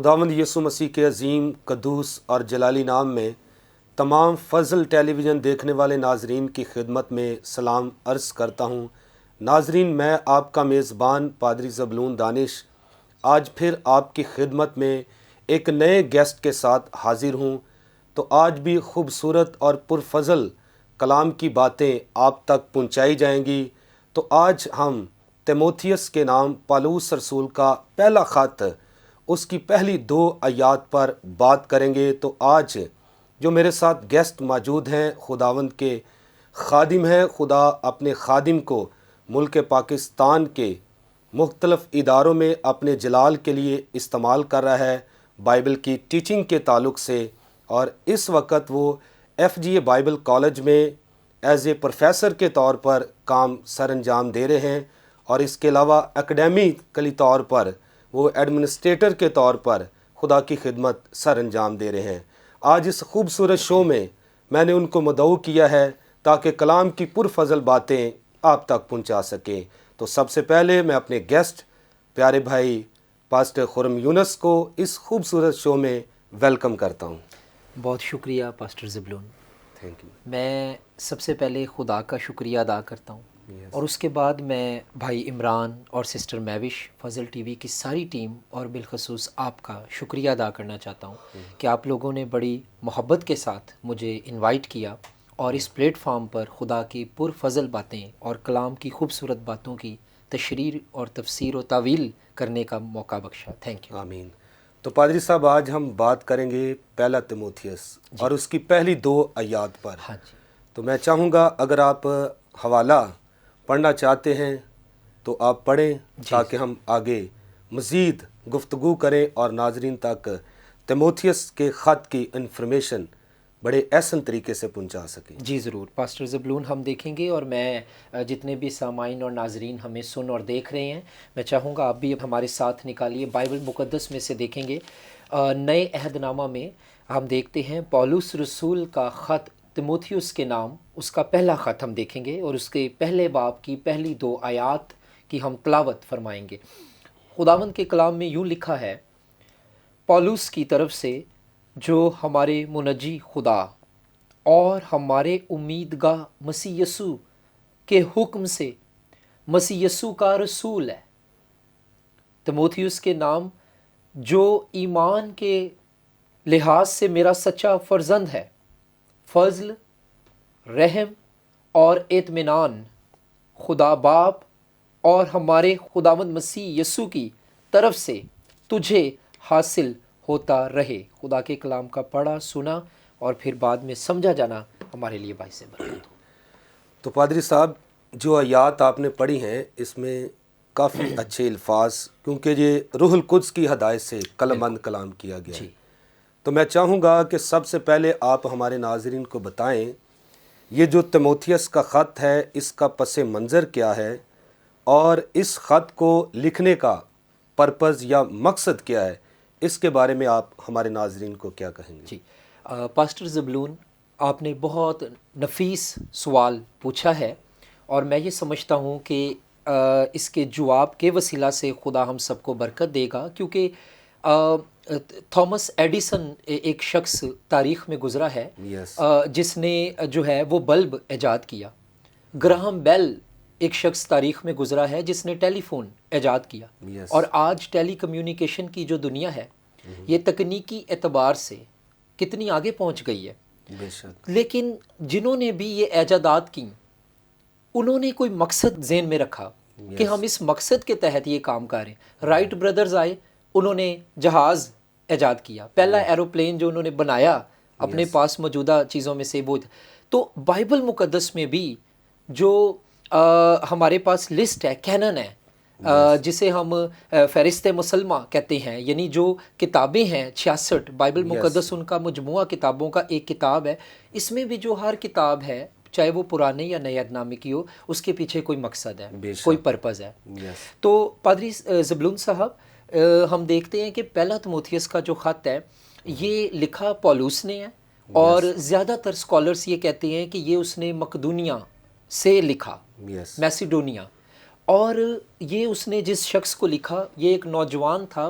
خداوند یسوع مسیح کے عظیم قدوس اور جلالی نام میں تمام فضل ٹیلی ویژن دیکھنے والے ناظرین کی خدمت میں سلام عرض کرتا ہوں۔ ناظرین، میں آپ کا میزبان پادری زبلون دانش آج پھر آپ کی خدمت میں ایک نئے گیسٹ کے ساتھ حاضر ہوں۔ تو آج بھی خوبصورت اور پرفضل کلام کی باتیں آپ تک پہنچائی جائیں گی۔ تو آج ہم تیموتھیوس کے نام پالوس رسول کا پہلا خط، اس کی پہلی 2 آیات پر بات کریں گے۔ تو آج جو میرے ساتھ گیسٹ موجود ہیں، خداوند کے خادم ہیں۔ خدا اپنے خادم کو ملک پاکستان کے مختلف اداروں میں اپنے جلال کے لیے استعمال کر رہا ہے، بائبل کی ٹیچنگ کے تعلق سے، اور اس وقت وہ ایف جی اے بائبل کالج میں ایز اے پروفیسر کے طور پر کام سر انجام دے رہے ہیں، اور اس کے علاوہ اکیڈیمیکلی طور پر وہ ایڈمنسٹریٹر کے طور پر خدا کی خدمت سر انجام دے رہے ہیں۔ آج اس خوبصورت شو میں میں نے ان کو مدعو کیا ہے تاکہ کلام کی پرفضل باتیں آپ تک پہنچا سکیں۔ تو سب سے پہلے میں اپنے گیسٹ پیارے بھائی پاسٹر خرم یونس کو اس خوبصورت شو میں ویلکم کرتا ہوں۔ بہت شکریہ پاسٹر زبلون۔ Thank you. میں سب سے پہلے خدا کا شکریہ ادا کرتا ہوں، اور اس کے بعد میں بھائی عمران اور سسٹر میوش، فضل ٹی وی کی ساری ٹیم، اور بالخصوص آپ کا شکریہ ادا کرنا چاہتا ہوں کہ آپ لوگوں نے بڑی محبت کے ساتھ مجھے انوائٹ کیا اور اس پلیٹ فارم پر خدا کی پرفضل باتیں اور کلام کی خوبصورت باتوں کی تشریح اور تفسیر و تعویل کرنے کا موقع بخشا۔ Thank you. آمین۔ تو پادری صاحب، آج ہم بات کریں گے پہلا تیموتھیوس اور اس کی پہلی 2 آیات پر۔ ہاں جی، تو میں چاہوں گا اگر آپ حوالہ پڑھنا چاہتے ہیں تو آپ پڑھیں تاکہ ہم آگے مزید گفتگو کریں اور ناظرین تک تیموتھیوس کے خط کی انفارمیشن بڑے احسن طریقے سے پہنچا سکیں۔ جی ضرور پاسٹر زبلون، ہم دیکھیں گے، اور میں جتنے بھی سامعین اور ناظرین ہمیں سن اور دیکھ رہے ہیں، میں چاہوں گا آپ بھی ہمارے ساتھ نکالیے۔ بائبل مقدس میں سے دیکھیں گے، نئے عہد نامہ میں ہم دیکھتے ہیں پالوس رسول کا خط تیموتھیوس کے نام، اس کا پہلا خط ہم دیکھیں گے، اور اس کے پہلے باب کی پہلی 2 آیات کی ہم تلاوت فرمائیں گے۔ خداوند کے کلام میں یوں لکھا ہے: پالوس کی طرف سے، جو ہمارے منجی خدا اور ہمارے امیدگاہ مسیح یسوع کے حکم سے مسیح یسوع کا رسول ہے، تیموتھیوس کے نام، جو ایمان کے لحاظ سے میرا سچا فرزند ہے، فضل، رحم اور اطمینان خدا باپ اور ہمارے خداوند مسیح یسوع کی طرف سے تجھے حاصل ہوتا رہے۔ خدا کے کلام کا پڑھا، سنا اور پھر بعد میں سمجھا جانا ہمارے لیے باعث برکت ہو۔ تو پادری صاحب، جو آیات آپ نے پڑھی ہیں اس میں کافی اچھے الفاظ، کیونکہ یہ روح القدس کی ہدایت سے قلم بند کلام کیا گیا ہے۔ تو میں چاہوں گا کہ سب سے پہلے آپ ہمارے ناظرین کو بتائیں یہ جو تیموتھیوس کا خط ہے اس کا پس منظر کیا ہے، اور اس خط کو لکھنے کا پرپز یا مقصد کیا ہے، اس کے بارے میں آپ ہمارے ناظرین کو کیا کہیں گے؟ جی پاسٹر زبلون، آپ نے بہت نفیس سوال پوچھا ہے، اور میں یہ سمجھتا ہوں کہ اس کے جواب کے وسیلہ سے خدا ہم سب کو برکت دے گا، کیونکہ تھامس ایڈیسن ایک شخص تاریخ میں گزرا ہے جس نے جو ہے وہ بلب ایجاد کیا۔ گراہم بیل ایک شخص تاریخ میں گزرا ہے جس نے ٹیلی فون ایجاد کیا، اور آج ٹیلی کمیونیکیشن کی جو دنیا ہے یہ تکنیکی اعتبار سے کتنی آگے پہنچ گئی ہے۔ بے شک۔ لیکن جنہوں نے بھی یہ ایجادات کی، انہوں نے کوئی مقصد ذہن میں رکھا کہ ہم اس مقصد کے تحت یہ کام کریں۔ رائٹ بردرز آئے، انہوں نے جہاز ایجاد کیا، پہلا ایروپلین جو انہوں نے بنایا اپنے پاس موجودہ چیزوں میں سے وہ۔ تو بائبل مقدس میں بھی جو ہمارے پاس لسٹ ہے، کینن ہے، جسے ہم فہرست مسلمہ کہتے ہیں، یعنی جو کتابیں ہیں 66 بائبل مقدس ان کا مجموعہ کتابوں کا ایک کتاب ہے۔ اس میں بھی جو ہر کتاب ہے، چاہے وہ پرانے یا نئے عہد نامے کی ہو، اس کے پیچھے کوئی مقصد ہے، کوئی پرپز ہے۔ تو پادری زبلون صاحب، ہم دیکھتے ہیں کہ پہلا تیموتھیوس کا جو خط ہے یہ لکھا پالوس نے ہے، اور زیادہ تر اسکالرس یہ کہتے ہیں کہ یہ اس نے مقدونیہ سے لکھا، میسیڈونیا، اور یہ اس نے جس شخص کو لکھا یہ ایک نوجوان تھا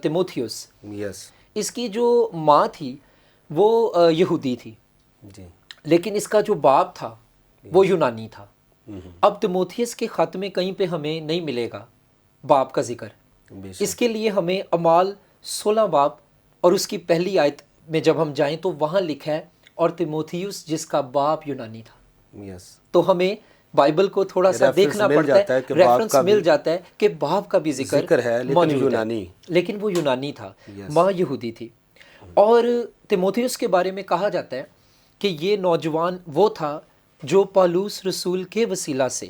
تیموتھیوس. یس. اس کی جو ماں تھی وہ یہودی تھی جی. لیکن اس کا جو باپ تھا وہ یونانی تھا. اب تیموتھیوس کے خط میں کہیں پہ ہمیں نہیں ملے گا باپ کا ذکر. اس کے لیے ہمیں اعمال 16 باب اور اس کی پہلی آیت میں جب ہم جائیں تو وہاں لکھا ہے اور تیموتھیوس جس کا باپ یونانی تھا. یس. تو ہمیں بائبل کو تھوڑا سا دیکھنا پڑتا ہے, ریفرنس مل جاتا ہے کہ باپ کا بھی ذکر ہے موجود ہے لیکن وہ یونانی تھا, ماں یہودی تھی. اور تیموتھیوس کے بارے میں کہا جاتا ہے کہ یہ نوجوان وہ تھا جو پالوس رسول کے وسیلہ سے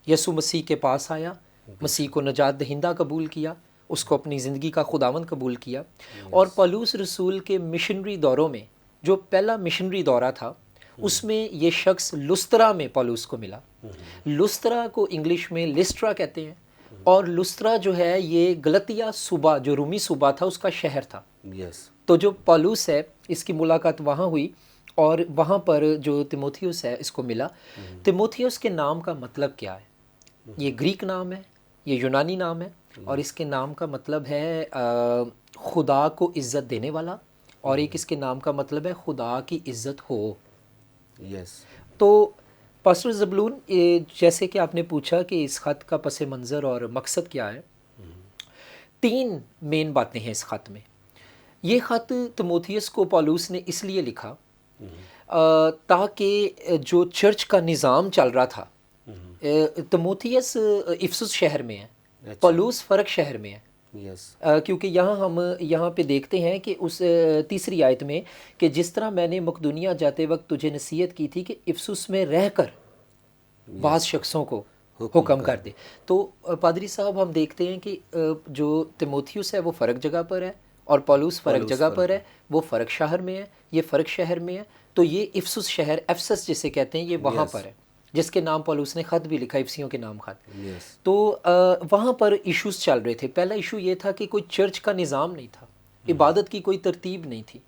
یسوع مسیح کے پاس آیا, مسیح کو نجات دہندہ قبول کیا, اس کو اپنی زندگی کا خداوند قبول کیا. اور پالوس رسول کے مشنری دوروں میں جو پہلا مشنری دورہ تھا اس میں یہ شخص لسترا میں پالوس کو ملا. لسترا کو انگلش میں لسٹرا کہتے ہیں, اور لسترا جو ہے یہ گلتیہ صوبہ جو رومی صوبہ تھا اس کا شہر تھا. تو جو پالوس ہے اس کی ملاقات وہاں ہوئی اور وہاں پر جو تیموتھیوس ہے اس کو ملا. تیموتھیوس کے نام کا مطلب کیا ہے؟ یہ گریک نام ہے, یہ یونانی نام ہے, اور اس کے نام کا مطلب ہے خدا کو عزت دینے والا, اور ایک اس کے نام کا مطلب ہے خدا کی عزت ہو. تو پاسٹر زبلون جیسے کہ آپ نے پوچھا کہ اس خط کا پس منظر اور مقصد کیا ہے, 3 مین باتیں ہیں اس خط میں. یہ خط تیموتھیوس کو پالوس نے اس لیے لکھا تاکہ جو چرچ کا نظام چل رہا تھا, تیموتھیوس افسس شہر میں ہے, پالوس فرق شہر میں ہے. کیونکہ ہم یہاں پہ دیکھتے ہیں کہ اس تیسری آیت میں کہ جس طرح میں نے مقدونیہ جاتے وقت تجھے نصیحت کی تھی کہ افسس میں رہ کر بعض شخصوں کو حکم کر دے. تو پادری صاحب ہم دیکھتے ہیں کہ جو تیموتھیوس ہے وہ فرق جگہ پر ہے اور پالوس فرق جگہ پر ہے, وہ فرق شہر میں ہے, یہ فرق شہر میں ہے. تو یہ افسس شہر, افسس جسے کہتے ہیں, یہ وہاں پر ہے جس کے نام پالوس نے خط بھی لکھا, افسیوں کے نام خط. تو وہاں پر ایشوز چل رہے تھے. پہلا ایشو یہ تھا کہ کوئی چرچ کا نظام نہیں تھا, عبادت کی کوئی ترتیب نہیں تھی,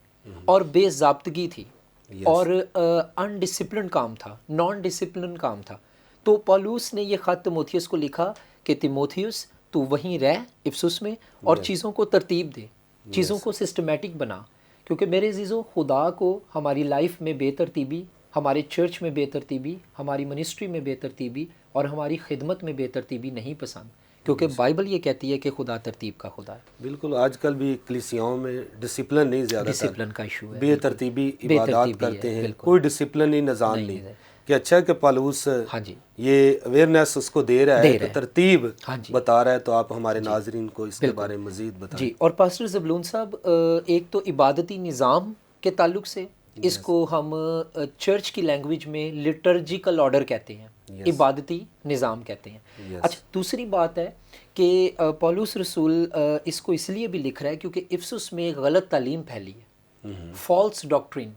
اور بے ضابطگی تھی, اور ان ڈسپلن کام تھا, نان ڈسپلن کام تھا. تو پالوس نے یہ خط تیموتھیوس کو لکھا کہ تیموتھیوس تو وہیں رہ افسس میں اور چیزوں کو ترتیب دے, چیزوں کو سسٹمیٹک بنا. کیونکہ میرے عزیزوں خدا کو ہماری لائف میں بے ترتیبی, ہمارے چرچ میں بے ترتیبی, ہماری منسٹری میں بے ترتیبی اور ہماری خدمت میں بے ترتیبی نہیں پسند, کیونکہ بائبل یہ کہتی ہے کہ خدا ترتیب کا خدا ہے. بالکل, آج کل بھی کلیسیاؤں میں ڈسپلن نہیں, زیادہ ڈسپلن کا ایشو ہے, بے ترتیبی عبادات کرتے ہیں, کوئی ڈسپلن نہیں, نظام نہیں. کہ اچھا کہ پالوس یہ اویئرنیس اس کو دے رہا ہے, کہ ترتیب بتا رہا ہے, تو آپ ہمارے ناظرین کو اس کے بارے میں مزید بتائیں. جی, اور پاسٹر زبلون صاحب ایک تو عبادتی نظام کے تعلق سے اس کو ہم چرچ کی لینگویج میں لٹرجیکل آرڈر کہتے ہیں, عبادتی نظام کہتے ہیں. اچھا, دوسری بات ہے کہ پالوس رسول اس کو اس لیے بھی لکھ رہا ہے کیونکہ افسس میں غلط تعلیم پھیلی ہے, فالس ڈاکٹرین,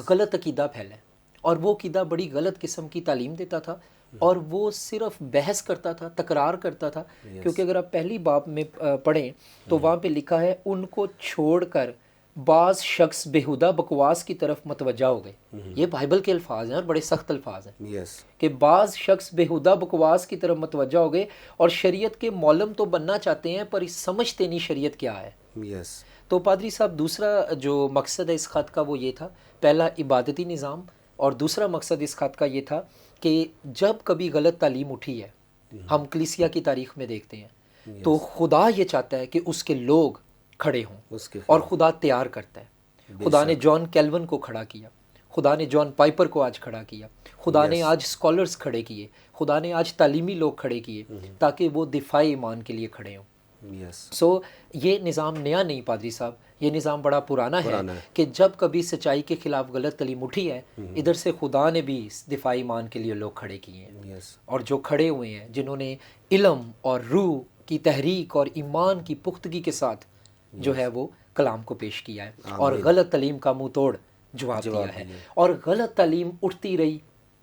غلط عقیدہ پھیلا ہے, اور وہ عقیدہ بڑی غلط قسم کی تعلیم دیتا تھا, اور وہ صرف بحث کرتا تھا, تکرار کرتا تھا. کیونکہ اگر آپ پہلی باب میں پڑھیں تو وہاں پہ لکھا ہے ان کو چھوڑ کر بعض شخص بےہودہ بکواس کی طرف متوجہ ہو گئے. یہ بائبل کے الفاظ ہیں اور بڑے سخت الفاظ ہیں کہ بعض شخص بےہودہ بکواس کی طرف متوجہ ہو گئے اور شریعت کے مولم تو بننا چاہتے ہیں پر سمجھتے نہیں شریعت کیا ہے. تو پادری صاحب دوسرا جو مقصد ہے اس خط کا وہ یہ تھا, پہلا عبادتی نظام, اور دوسرا مقصد اس خط کا یہ تھا کہ جب کبھی غلط تعلیم اٹھی ہے, ہم کلیسیا کی تاریخ میں دیکھتے ہیں, تو خدا یہ چاہتا ہے کہ اس کے لوگ کھڑے ہوں, اور خدا تیار کرتا ہے. خدا نے جان کیلون کو کھڑا کیا, خدا نے جان پائپر کو آج کھڑا کیا, خدا نے آج اسکالرز کھڑے کیے, خدا نے آج تعلیمی لوگ کھڑے کیے تاکہ وہ دفاع ایمان کے لیے کھڑے ہوں. سو یہ نظام نیا نہیں پادری صاحب, یہ نظام بڑا پرانا ہے کہ جب کبھی سچائی کے خلاف غلط تعلیم اٹھی ہے, ادھر سے خدا نے بھی دفاع ایمان کے لیے لوگ کھڑے کیے ہیں, اور جو کھڑے ہوئے ہیں جنہوں نے علم اور روح کی تحریک اور ایمان کی پختگی کے ساتھ جو ہے وہ کلام کو پیش کیا ہے, اور غلط تعلیم کا منہ توڑ جواب دیا ہے. اور غلط تعلیم اٹھتی رہی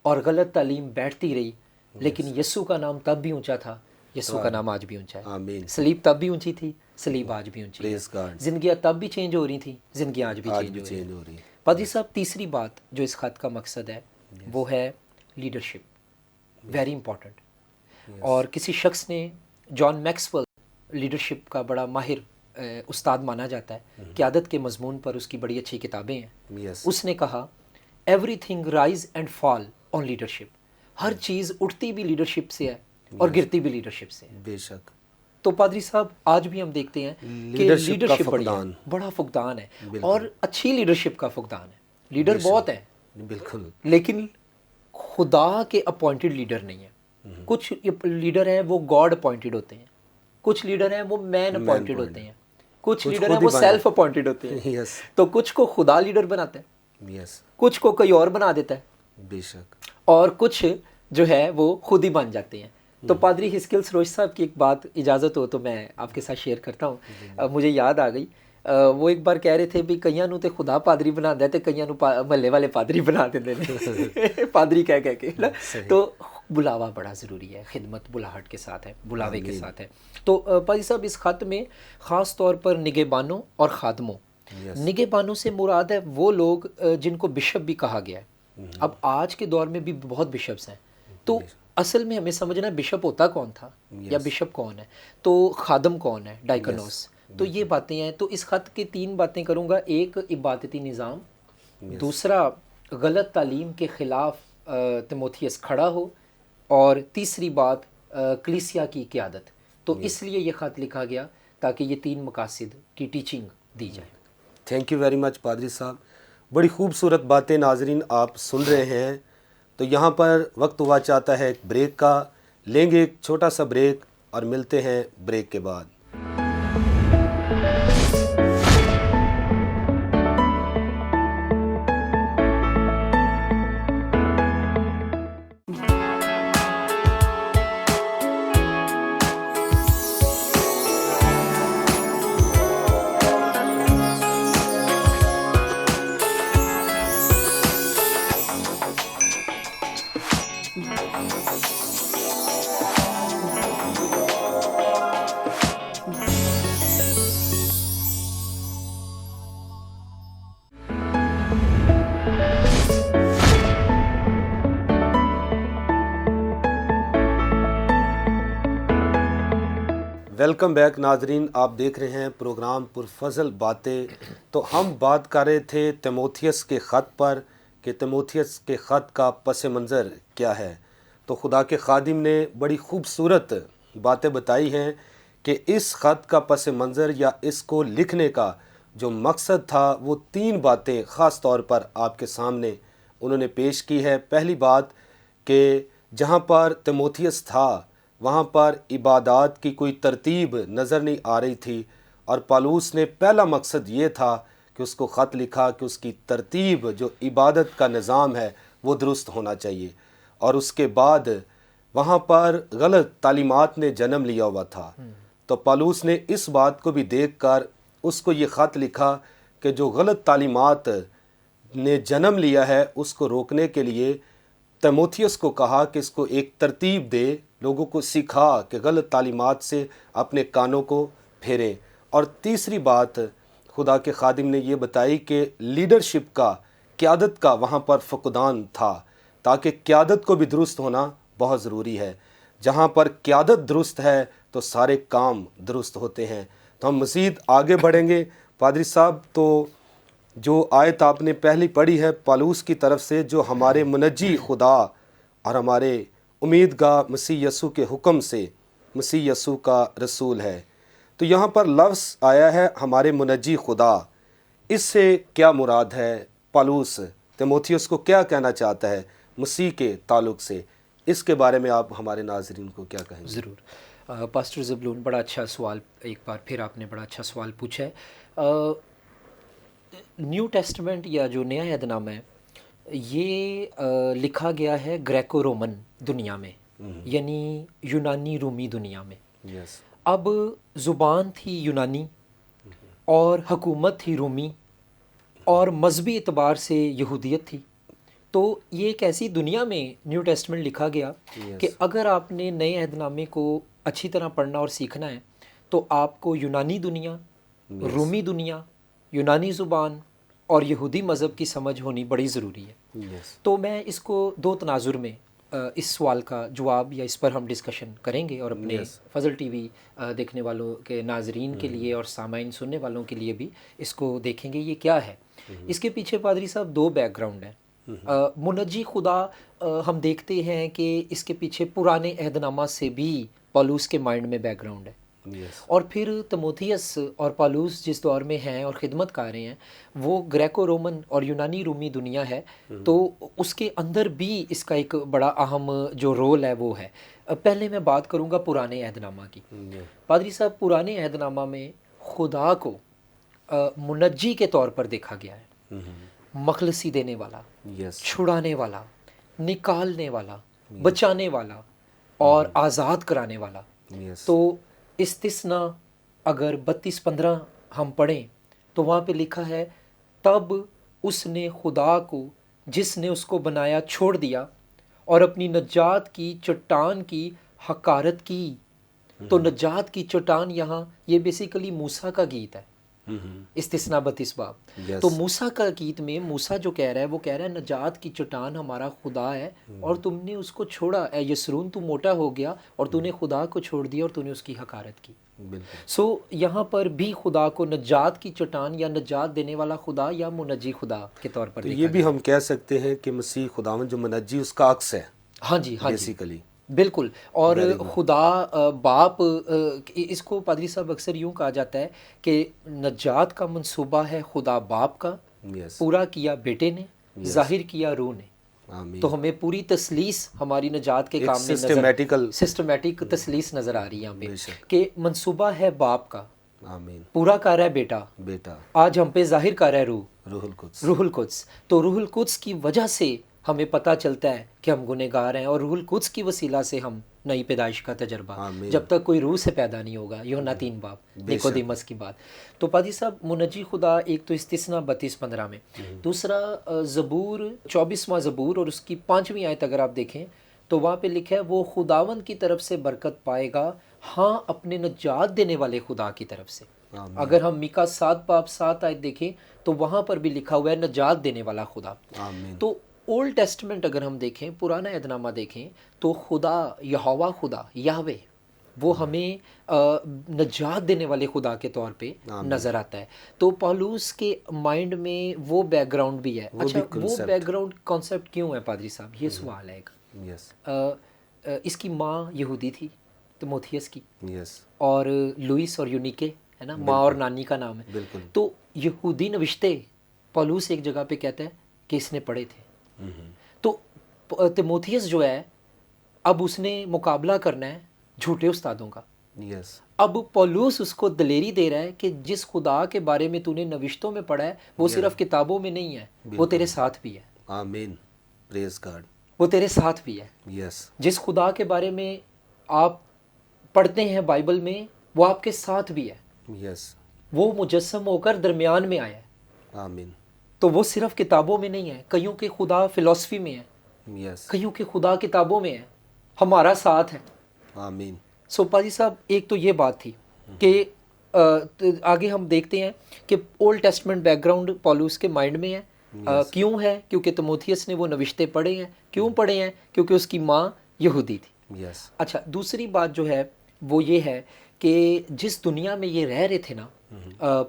اور غلط تعلیم بیٹھتی رہی, لیکن یسوع کا نام تب بھی اونچا تھا, یسوع کا نام آج بھی اونچا ہے. سلیب تب بھی اونچی تھی, سلیب آج بھی اونچی ہے. زندگیاں تب بھی چینج ہو رہی تھیں, زندگیاں آج بھی چینج ہو رہی ہیں. پادری صاحب تیسری بات جو اس خط کا مقصد ہے وہ ہے لیڈرشپ, ویری امپورٹنٹ. اور کسی شخص نے جان میکسویل لیڈرشپ کا بڑا ماہر استاد مانا جاتا ہے، قیادت کے مضمون پر اس کی بڑی اچھی کتابیں ہیں. اس نے کہا everything rise and fall on leadership. ہر چیز اٹھتی بھی لیڈرشپ سے ہے اور گرتی بھی لیڈرشپ سے ہے. بے شک. تو پادری صاحب آج بھی ہم دیکھتے ہیں کہ لیڈرشپ بڑا فقدان ہے، اور اچھی لیڈرشپ کا فقدان ہے. لیڈر بہت ہیں بالکل، لیکن خدا کے اپوائنٹڈ لیڈر نہیں ہیں. کچھ لیڈر ہیں وہ گاڈ اپوائنٹڈ ہوتے ہیں، کچھ لیڈر ہیں وہ مین اپوائنٹڈ ہوتے ہیں، کچھ لیڈر ہیں وہ سیلف اپوائنٹڈ ہوتے ہیں. تو کچھ کو خدا لیڈر بناتا ہے، کچھ کو کوئی اور بنا دیتا ہے، بے شک، اور کچھ جو ہے وہ خود ہی بن جاتے ہیں. تو پادری ہسکیل سروش صاحب کی ایک بات اجازت ہو تو میں آپ کے ساتھ شیئر کرتا ہوں. مجھے یاد آ گئی، وہ ایک بار کہہ رہے تھے بھی کئیاں نو تے خدا پادری بنا دے تے کئیاں نو محلے والے پادری بنا دیندے نے پادری کہہ کے نا. تو بلاوا بڑا ضروری ہے، خدمت بلاہٹ کے ساتھ ہے، بلاوے کے ساتھ ہے. تو پادری صاحب اس خط میں خاص طور پر نگہبانوں اور خادموں، نگہبانوں سے مراد ہے وہ لوگ جن کو بشپ بھی کہا گیا ہے. اب آج کے دور میں بھی بہت بشپس ہیں، تو اصل میں ہمیں سمجھنا ہے بشپ ہوتا کون تھا یا بشپ کون ہے، تو خادم کون ہے، ڈائکنوس. تو یہ باتیں ہیں. تو اس خط کی 3 باتیں کروں گا. ایک عبادتی نظام، دوسرا غلط تعلیم کے خلاف تیموتھیوس کھڑا ہو، اور تیسری بات کلیسیا کی قیادت. تو اس لیے یہ خط لکھا گیا تاکہ یہ 3 مقاصد کی ٹیچنگ دی جائے. تھینک یو ویری مچ پادری صاحب، بڑی خوبصورت باتیں ناظرین آپ سن رہے ہیں. تو یہاں پر وقت ہوا چاہتا ہے ایک بریک کا، لیں گے ایک چھوٹا سا بریک اور ملتے ہیں بریک کے بعد. ویلکم بیک ناظرین، آپ دیکھ رہے ہیں پروگرام پرفضل باتیں. تو ہم بات کر رہے تھے تیموتھیوس کے خط پر کہ تیموتھیوس کے خط کا پس منظر کیا ہے. تو خدا کے خادم نے بڑی خوبصورت باتیں بتائی ہیں کہ اس خط کا پس منظر یا اس کو لکھنے کا جو مقصد تھا وہ 3 باتیں خاص طور پر آپ کے سامنے انہوں نے پیش کی ہے. پہلی بات کہ جہاں پر تیموتھیوس تھا وہاں پر عبادات کی کوئی ترتیب نظر نہیں آ رہی تھی، اور پالوس نے پہلا مقصد یہ تھا کہ اس کو خط لکھا کہ اس کی ترتیب جو عبادت کا نظام ہے وہ درست ہونا چاہیے. اور اس کے بعد وہاں پر غلط تعلیمات نے جنم لیا ہوا تھا. تو پالوس نے اس بات کو بھی دیکھ کر اس کو یہ خط لکھا کہ جو غلط تعلیمات نے جنم لیا ہے اس کو روکنے کے لیے تیموتھیوس کو کہا کہ اس کو ایک ترتیب دے، لوگوں کو سکھا کہ غلط تعلیمات سے اپنے کانوں کو پھیریں. اور تیسری بات خدا کے خادم نے یہ بتائی کہ لیڈرشپ کا، قیادت کا وہاں پر فقدان تھا، تاکہ قیادت کو بھی درست ہونا بہت ضروری ہے. جہاں پر قیادت درست ہے تو سارے کام درست ہوتے ہیں. تو ہم مزید آگے بڑھیں گے. پادری صاحب، تو جو آیت آپ نے پہلی پڑھی ہے پالوس کی طرف سے، جو ہمارے منجی خدا اور ہمارے امیدگاہ مسیح یسوع کے حکم سے مسیح یسوع کا رسول ہے، تو یہاں پر لفظ آیا ہے ہمارے منجی خدا. اس سے کیا مراد ہے؟ پالوس تیموتھیوس کو کیا کہنا چاہتا ہے مسیح کے تعلق سے؟ اس کے بارے میں آپ ہمارے ناظرین کو کیا کہیں گے؟ ضرور. پاسٹر زبلون، بڑا اچھا سوال، ایک بار پھر آپ نے بڑا اچھا سوال پوچھا ہے. نیو ٹیسٹمنٹ یا جو نیا عہد نامہ ہے یہ لکھا گیا ہے گریکو رومن دنیا میں، یعنی یونانی رومی دنیا میں. اب زبان تھی یونانی اور حکومت تھی رومی اور مذہبی اعتبار سے یہودیت تھی. تو یہ ایک ایسی دنیا میں نیو ٹیسٹمنٹ لکھا گیا کہ اگر آپ نے نئے عہد نامے کو اچھی طرح پڑھنا اور سیکھنا ہے تو آپ کو یونانی دنیا، رومی دنیا، یونانی زبان اور یہودی مذہب کی سمجھ ہونی بڑی ضروری ہے. تو میں اس کو 2 تناظر میں اس سوال کا جواب یا اس پر ہم ڈسکشن کریں گے، اور اپنے فضل ٹی وی دیکھنے والوں کے ناظرین کے لیے اور سامعین سننے والوں کے لیے بھی اس کو دیکھیں گے یہ کیا ہے۔ اس کے پیچھے پادری صاحب دو بیک گراؤنڈ ہیں۔ منجی خدا ہم دیکھتے ہیں کہ اس کے پیچھے پرانے عہد نامہ سے بھی پالوس کے مائنڈ میں بیک گراؤنڈ ہے، اور پھر تموتھیس اور پالوس جس دور میں ہیں اور خدمت کر رہے ہیں وہ گریکو رومن اور یونانی رومی دنیا ہے، تو اس کے اندر بھی اس کا ایک بڑا اہم جو رول ہے وہ ہے۔ پہلے میں بات کروں گا پرانے عہد نامہ کی۔ پادری صاحب پرانے عہد نامہ میں خدا کو منجی کے طور پر دیکھا گیا ہے، مخلصی دینے والا، چھڑانے والا، نکالنے والا، بچانے والا اور آزاد کرانے والا۔ تو استثناء اگر 32:15 ہم پڑھیں تو وہاں پہ لکھا ہے تب اس نے خدا کو جس نے اس کو بنایا چھوڑ دیا اور اپنی نجات کی چٹان کی حقارت کی۔ تو نجات کی چٹان یہاں یہ بیسیکلی موسیٰ کا گیت ہے، استثناء 32 باب۔ تو موسیٰ کا گیت میں موسیٰ جو کہہ رہا ہے وہ کہہ رہا ہے نجات کی چٹان ہمارا خدا ہے اور تم نے اس کو چھوڑا، اے یسرون تو موٹا ہو گیا اور تو نے خدا کو چھوڑ دیا اور تو نے اس کی حقارت کی۔ سو یہاں پر بھی خدا کو نجات کی چٹان یا نجات دینے والا خدا یا منجی خدا کے طور پر یہ بھی ہم کہہ سکتے ہیں کہ مسیح خداوند جو منجی اس کا عکس ہے۔ ہاں جی، ہاں جی بیسیکلی بالکل۔ اور خدا باپ، اس کو پادری صاحب اکثر یوں کہا جاتا ہے کہ نجات کا منصوبہ ہے خدا باپ کا، پورا کیا بیٹے نے، ظاہر کیا روح نے۔ تو ہمیں پوری تسلیس ہماری نجات کے کام میں سسٹمیٹک تسلیس نظر آ رہی ہے یہاں پہ کہ منصوبہ ہے باپ کا، پورا کر رہا ہے بیٹا، آج ہم پہ ظاہر کر رہا ہے روح القدس۔ تو روح القدس کی وجہ سے ہمیں پتہ چلتا ہے کہ ہم گنہگار ہیں، اور روح القدس کی وسیلہ سے ہم نئی پیدائش کا تجربہ، جب تک کوئی روح سے پیدا نہیں ہوگا، یوحنا 3 باب نیکودیمس کی بات۔ تو پادری صاحب منجی خدا ایک تو استثناء 32:15 میں، دوسرا زبور 24واں زبور اور اس کی 5ویں آیت اگر آپ دیکھیں تو وہاں پہ لکھا ہے وہ خداوند کی طرف سے برکت پائے گا، ہاں اپنے نجات دینے والے خدا کی طرف سے۔ اگر ہم میکا 7 باب 7 آیت دیکھیں تو وہاں پر بھی لکھا ہوا ہے نجات دینے والا خدا۔ تو اولڈ ٹیسٹمنٹ اگر ہم دیکھیں، پرانا عہد نامہ دیکھیں تو خدا یہوہ خدا یہوے وہ ہمیں نجات دینے والے خدا کے طور پہ نظر آتا ہے۔ تو پالوس کے مائنڈ میں وہ بیک گراؤنڈ بھی ہے۔ اچھا وہ بیک گراؤنڈ کانسیپٹ کیوں ہے پادری صاحب، یہ سوال ہے ایک۔ اس کی ماں یہودی تھی تموتھیس کی، اور لوئس اور یونیکے ہے نا ماں اور نانی کا نام ہے۔ تو یہودی نوشتے پالوس ایک جگہ پہ کہتا ہے کہ اس نے پڑھے تھے۔ تو تموتھیس جو ہے اب اس نے مقابلہ کرنا ہے جھوٹے استادوں کا۔ اب پالوس اس کو دلیری دے رہا ہے کہ جس خدا کے بارے میں تو نے نوشتوں میں پڑھا ہے وہ صرف کتابوں میں نہیں ہے، وہ تیرے ساتھ بھی ہے۔ آمین، پریز گاڈ، وہ تیرے ساتھ بھی ہے۔ جس خدا کے بارے میں آپ پڑھتے ہیں بائبل میں وہ آپ کے ساتھ بھی ہے، وہ مجسم ہو کر درمیان میں آیا ہے۔ آمین۔ تو وہ صرف کتابوں میں نہیں ہے، کئیوں کے خدا فلسفی میں ہے، کئیوں کے خدا کتابوں میں ہے، ہمارا ساتھ ہے۔ آمین۔ سو پادری صاحب ایک تو یہ بات تھی کہ آگے ہم دیکھتے ہیں کہ اولڈ ٹیسٹمنٹ بیک گراؤنڈ پالوس کے مائنڈ میں ہے۔ کیوں ہے؟ کیونکہ تموتھیس نے وہ نوشتے پڑھے ہیں۔ کیوں پڑھے ہیں؟ کیونکہ اس کی ماں یہودی تھی۔ اچھا دوسری بات جو ہے وہ یہ ہے کہ جس دنیا میں یہ رہ رہے تھے نا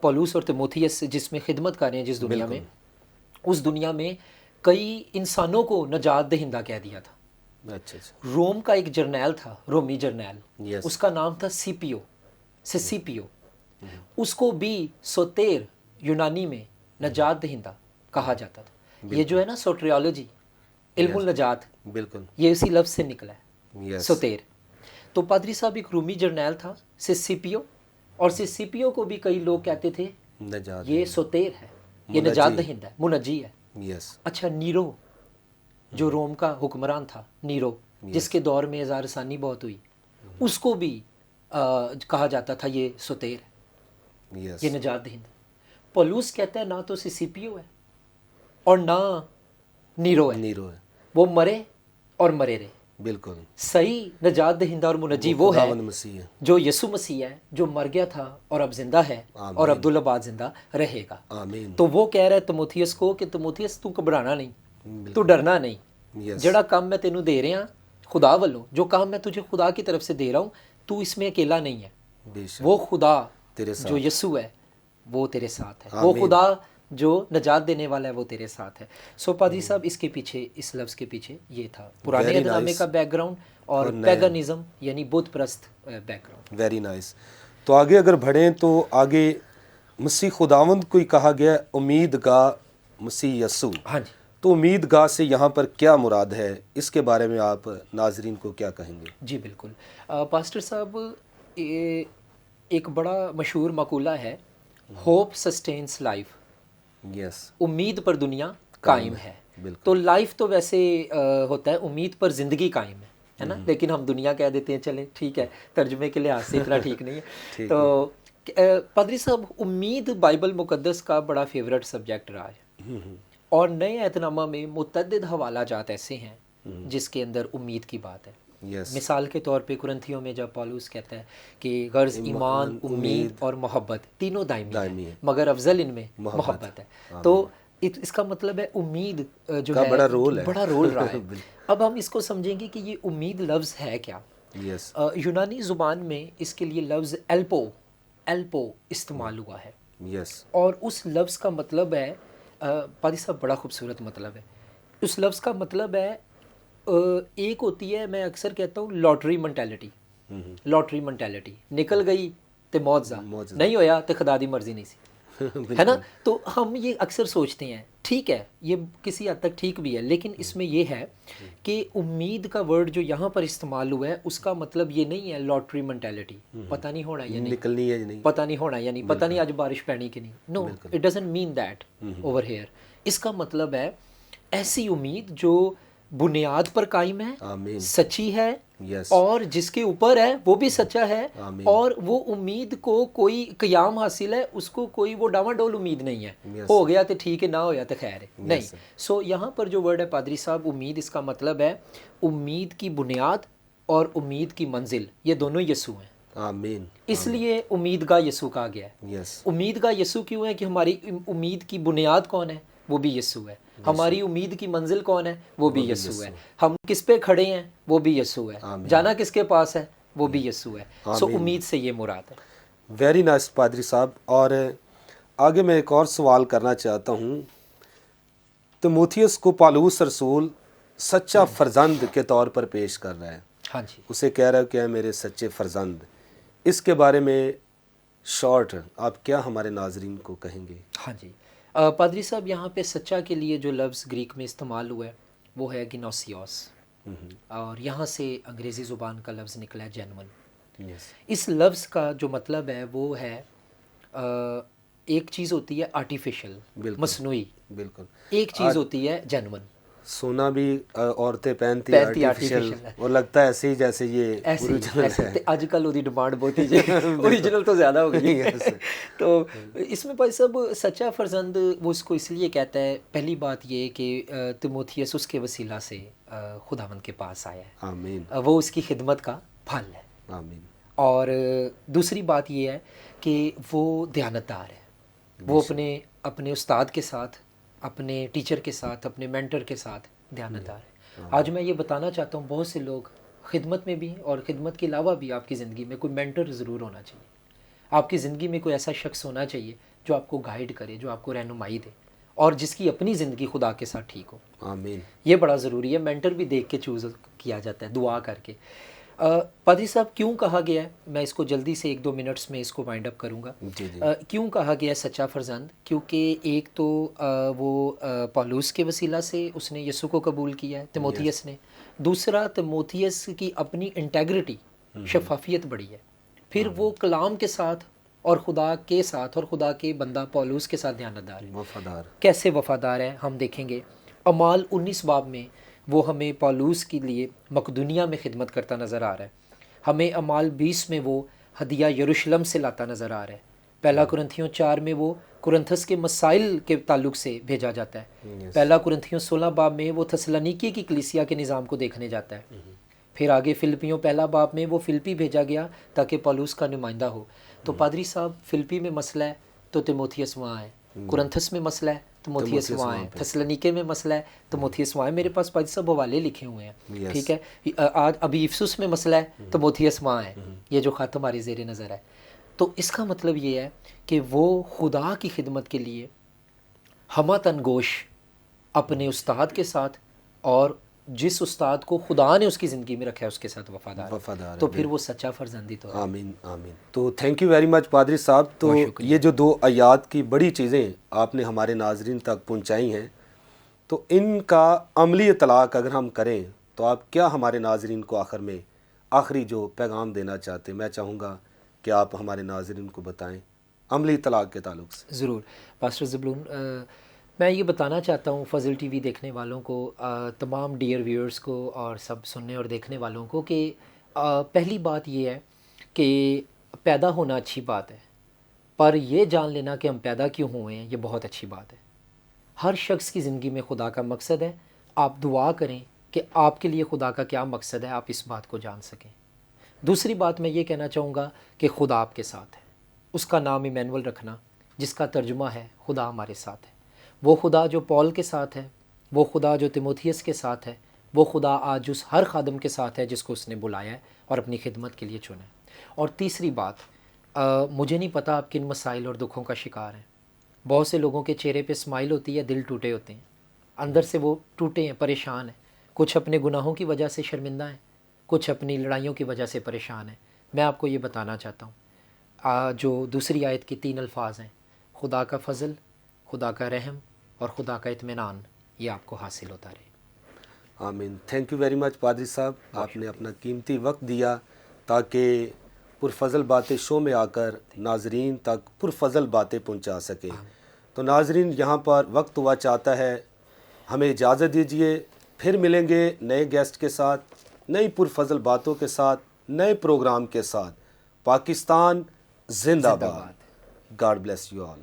پالوس اور تموتھیس، جس میں خدمت کر رہے ہیں جس دنیا میں، اس دنیا میں کئی انسانوں کو نجات دہندہ کہہ دیا تھا۔ روم کا ایک جرنیل تھا، رومی جرنیل، اس کا نام تھا سیسیپیو، اس کو بھی سوتیر یونانی میں نجات دہندہ کہا جاتا تھا۔ یہ جو ہے نا سوٹریالوجی، علم النجات، یہ اسی لفظ سے نکلا ہے، سوتیر۔ تو پادری صاحب ایک رومی جرنیل تھا سیسیپیو، اور سیسیپیو کو بھی کئی لوگ کہتے تھے یہ سوتیر ہے، یہ نجات دہندہ ہے، منجی ہے۔ اچھا نیرو جو روم کا حکمران تھا، نیرو جس کے دور میں اظہار ثانی بہت ہوئی، اس کو بھی کہا جاتا تھا یہ سوتیر ہے، یہ نجات دہندہ۔ پالوس کہتا ہے نہ تو سیسیپیو ہے اور نہ نیرو ہے، وہ مرے اور مرے رہے۔ بالکل صحیح نجات دہندہ اور منجی وہ ہے جو یسوع مسیح ہے، جو مر گیا تھا اور اب زندہ ہے اور عبدالآباد زندہ رہے گا۔ تو وہ کہہ رہا ہے تموتھیس کو کہ تموتھیس تو گھبرانا نہیں، تو ڈرنا نہیں، Yes. جڑا کام میں تینوں دے رہا خدا والوں، جو کام میں تجھے خدا کی طرف سے دے رہا ہوں، تو اس میں اکیلا نہیں ہے، بے شک وہ خدا تیرے ساتھ جو یسوع ہے وہ تیرے ساتھ ہے، وہ خدا جو نجات دینے والا ہے وہ تیرے ساتھ ہے۔ سو پادری صاحب اس کے پیچھے، اس لفظ کے پیچھے یہ تھا پرانے عہد نامے کا بیک گراؤنڈ اور پیگنزم یعنی بت پرست بیک گراؤنڈ۔ Very nice. تو آگے اگر بڑھیں تو آگے مسیح خداوند کو ہی کہا گیا امید گاہ مسیح یسوع۔ ہاں جی، تو امید گاہ سے یہاں پر کیا مراد ہے، اس کے بارے میں آپ ناظرین کو کیا کہیں گے؟ جی بالکل پاسٹر صاحب، ایک بڑا مشہور مقولہ ہے، ہوپ سسٹینس لائف، یس، امید پر دنیا قائم ہے۔ بالکل۔ تو لائف تو ویسے ہوتا ہے امید پر زندگی قائم ہے نا، لیکن ہم دنیا کہہ دیتے ہیں، چلیں ٹھیک ہے، ترجمے کے لحاظ سے اتنا ٹھیک نہیں ہے۔ تو پادری صاحب، امید بائبل مقدس کا بڑا فیورٹ سبجیکٹ رہا ہے، اور نئے عہد نامہ میں متعدد حوالہ جات ایسے ہیں جس کے اندر امید کی بات ہے۔ یس، مثال کے طور پہ کرنتھیوں میں جب پالوس کہتا ہے کہ غرض ایمان، امید اور محبت تینوں دائمی ہیں، مگر افضل ان میں محبت ہے۔ تو اس کا مطلب ہے امید جو ہے بڑا رول ہے، بڑا رول رہا ہے۔ اب ہم اس کو سمجھیں گے کہ یہ امید لفظ ہے کیا۔ یس، یونانی زبان میں اس کے لیے لفظ ایلپو استعمال ہوا ہے، یس، اور اس لفظ کا مطلب ہے پادری صاحب بڑا خوبصورت مطلب ہے۔ اس لفظ کا مطلب ہے ایک ہوتی ہے، میں اکثر کہتا ہوں لاٹری منٹیلٹی، لاٹری منٹیلٹی، نکل گئی تے موجزہ، نہیں ہویا تے خدا دی مرضی نہیں سی، ہے نا۔ تو ہم یہ اکثر سوچتے ہیں، ٹھیک ہے، یہ کسی حد تک ٹھیک بھی ہے، لیکن اس میں یہ ہے کہ امید کا ورڈ جو یہاں پر استعمال ہوا ہے اس کا مطلب یہ نہیں ہے لاٹری منٹیلٹی، پتہ نہیں ہونا یا نہیں، نکلنی ہے یا نہیں، پتہ نہیں ہونا یا نہیں، پتہ نہیں آج بارش پینی کہ نہیں۔ No, it doesn't mean that over here. اس کا مطلب ہے ایسی امید جو بنیاد پر قائم ہے، آمین، سچی ہے، یس، اور جس کے اوپر ہے وہ بھی سچا ہے، آمین، اور وہ امید کو کوئی قیام حاصل ہے، اس کو کوئی وہ ڈاواں ڈول امید نہیں ہے، ہو گیا تو ٹھیک ہے، نہ ہویا تو خیر ہے، نہیں۔ سو یہاں پر جو ورڈ ہے پادری صاحب امید، اس کا مطلب ہے امید کی بنیاد اور امید کی منزل، یہ دونوں یسوع ہیں۔ آمین، اس لیے امید گاہ یسوع کہا گیا ہے۔ یس، امید گاہ یسوع کیوں ہے کہ ہماری امید کی بنیاد کون ہے؟ وہ بھی یسوع ہے۔ ہماری امید کی منزل کون ہے؟ وہ بھی یسوع ہے۔ ہم کس پہ کھڑے ہیں؟ وہ بھی یسوع ہے۔ جانا کس کے پاس ہے؟ وہ بھی یسوع ہے۔ سو امید سے یہ مراد ہے۔ ویری نائس پادری صاحب۔ اور آگے میں ایک اور سوال کرنا چاہتا ہوں۔ تیموتھیوس کو پالوس رسول سچا فرزند کے طور پر پیش کر رہا ہے، ہاں جی، اسے کہہ رہا ہے کہ اے میرے سچے فرزند، اس کے بارے میں شارٹ آپ کیا ہمارے ناظرین کو کہیں گے؟ ہاں جی، پادری صاحب یہاں پہ سچا کے لیے جو لفظ گریک میں استعمال ہوا ہے وہ ہے گنوسیوس، اور یہاں سے انگریزی زبان کا لفظ نکلا ہے جینون۔ یس، اس لفظ کا جو مطلب ہے وہ ہے ایک چیز ہوتی ہے آرٹیفیشل، مصنوعی، بالکل، ایک چیز ہوتی ہے جینون۔ سونا بھی عورتیں پہنتی آرٹیفیشل، اور لگتا ہے ایسے ہی جیسے یہ اوریجنل ہے۔ آج کل وہ ڈیمانڈ بہت ہی اوریجنل تو زیادہ ہو گئی ہے۔ تو اس میں بھائی صاحب سچا فرزند وہ اس کو اس لیے کہتا ہے، پہلی بات یہ کہ تیموتھیوس اس کے وسیلہ سے خداوند کے پاس آیا ہے، آمین، وہ اس کی خدمت کا پھل ہے۔ آمین، اور دوسری بات یہ ہے کہ وہ دیانتدار ہے، وہ اپنے استاد کے ساتھ، اپنے ٹیچر کے ساتھ، اپنے مینٹر کے ساتھ دیانتدار ہے۔ آج میں یہ بتانا چاہتا ہوں، بہت سے لوگ خدمت میں بھی اور خدمت کے علاوہ بھی آپ کی زندگی میں کوئی مینٹر ضرور ہونا چاہیے، آپ کی زندگی میں کوئی ایسا شخص ہونا چاہیے جو آپ کو گائیڈ کرے، جو آپ کو رہنمائی دے، اور جس کی اپنی زندگی خدا کے ساتھ ٹھیک ہو۔ آمین، یہ بڑا ضروری ہے، مینٹر بھی دیکھ کے چوز کیا جاتا ہے، دعا کر کے۔ پادری صاحب کیوں کہا گیا ہے، میں اس کو جلدی سے 1-2 منٹس میں اس کو وائنڈ اپ کروں گا۔ جی جی، کیوں کہا گیا ہے سچا فرزند؟ کیونکہ ایک تو وہ پالوس کے وسیلہ سے اس نے یسوع کو قبول کیا ہے، تیموتھیوس نے۔ دوسرا، تیموتھیوس کی اپنی انٹیگریٹی، شفافیت بڑی ہے، پھر وہ کلام کے ساتھ اور خدا کے ساتھ اور خدا کے بندہ پالوس کے ساتھ دیانتدار ہے۔ وفادار، کیسے وفادار ہے ہم دیکھیں گے۔ اعمال 19 باب میں وہ ہمیں پالوس کے لیے مقدونیہ میں خدمت کرتا نظر آ رہا ہے، ہمیں اعمال 20 میں وہ ہدیہ یروشلم سے لاتا نظر آ رہا ہے، پہلا کرنتھیوں 4 میں وہ کرنتھس کے مسائل کے تعلق سے بھیجا جاتا ہے، پہلا کرنتھیوں 16 باب میں وہ تھسلونیکی کی کلیسیا کے نظام کو دیکھنے جاتا ہے، پھر آگے فلپیوں پہلا باب میں وہ فلپی بھیجا گیا تاکہ پالوس کا نمائندہ ہو۔ تو پادری صاحب فلپی میں مسئلہ ہے تو تیموتھیوس وہاں ہے، کرنتھس میں مسئلہ ہے تموتھیوس وہاں ہے، تھسلنیکے میں مسئلہ ہے، تموتھیوس وہاں ہے. میرے پاس پادری صاحب حوالے لکھے ہوئے ہیں، ٹھیک ہے. آج ابھی افسس میں مسئلہ ہے، تموتھیوس وہاں ہے، یہ جو خط ہماری زیر نظر ہے. تو اس کا مطلب یہ ہے کہ وہ خدا کی خدمت کے لیے ہمہ تنگوش اپنے استاد کے ساتھ، اور جس استاد کو خدا نے اس کی زندگی میں رکھا ہے اس کے ساتھ وفادار ہے، تو پھر وہ سچا فرزندی تو ہے. آمین آمین. تو تھینک یو ویری مچ پادری صاحب. تو یہ جو 2 آیات کی بڑی چیزیں آپ نے ہمارے ناظرین تک پہنچائی ہیں، تو ان کا عملی اطلاق اگر ہم کریں تو آپ کیا ہمارے ناظرین کو آخر میں آخری جو پیغام دینا چاہتے ہیں؟ میں چاہوں گا کہ آپ ہمارے ناظرین کو بتائیں عملی اطلاق کے تعلق سے. ضرور پاسٹر زبلون، میں یہ بتانا چاہتا ہوں فضل ٹی وی دیکھنے والوں کو، تمام ڈیئر ویورز کو اور سب سننے اور دیکھنے والوں کو، کہ پہلی بات یہ ہے کہ پیدا ہونا اچھی بات ہے، پر یہ جان لینا کہ ہم پیدا کیوں ہوئے ہیں یہ بہت اچھی بات ہے. ہر شخص کی زندگی میں خدا کا مقصد ہے. آپ دعا کریں کہ آپ کے لیے خدا کا کیا مقصد ہے، آپ اس بات کو جان سکیں. دوسری بات میں یہ کہنا چاہوں گا کہ خدا آپ کے ساتھ ہے. اس کا نام ایمینول رکھنا، جس کا ترجمہ ہے خدا ہمارے ساتھ ہے. وہ خدا جو پول کے ساتھ ہے، وہ خدا جو تیموتھیوس کے ساتھ ہے، وہ خدا آج اس ہر خادم کے ساتھ ہے جس کو اس نے بلایا ہے اور اپنی خدمت کے لیے چنا ہے. اور تیسری بات، مجھے نہیں پتہ آپ کن مسائل اور دکھوں کا شکار ہیں. بہت سے لوگوں کے چہرے پہ اسمائل ہوتی ہے، دل ٹوٹے ہوتے ہیں، اندر سے وہ ٹوٹے ہیں، پریشان ہیں. کچھ اپنے گناہوں کی وجہ سے شرمندہ ہیں، کچھ اپنی لڑائیوں کی وجہ سے پریشان ہیں. میں آپ کو یہ بتانا چاہتا ہوں، جو دوسری آیت کی 3 الفاظ ہیں، خدا کا فضل، خدا کا رحم اور خدا کا اطمینان، یہ آپ کو حاصل ہوتا رہے. آمین. تھینک یو ویری مچ پادری صاحب. آپ نے اپنا قیمتی وقت دیا تاکہ پرفضل باتیں شو میں آ کر ناظرین تک پرفضل باتیں پہنچا سکیں. تو ناظرین، یہاں پر وقت ہوا چاہتا ہے، ہمیں اجازت دیجیے. پھر ملیں گے نئے گیسٹ کے ساتھ، نئی پرفضل باتوں کے ساتھ، نئے پروگرام کے ساتھ. پاکستان زندہ باد. God bless you all.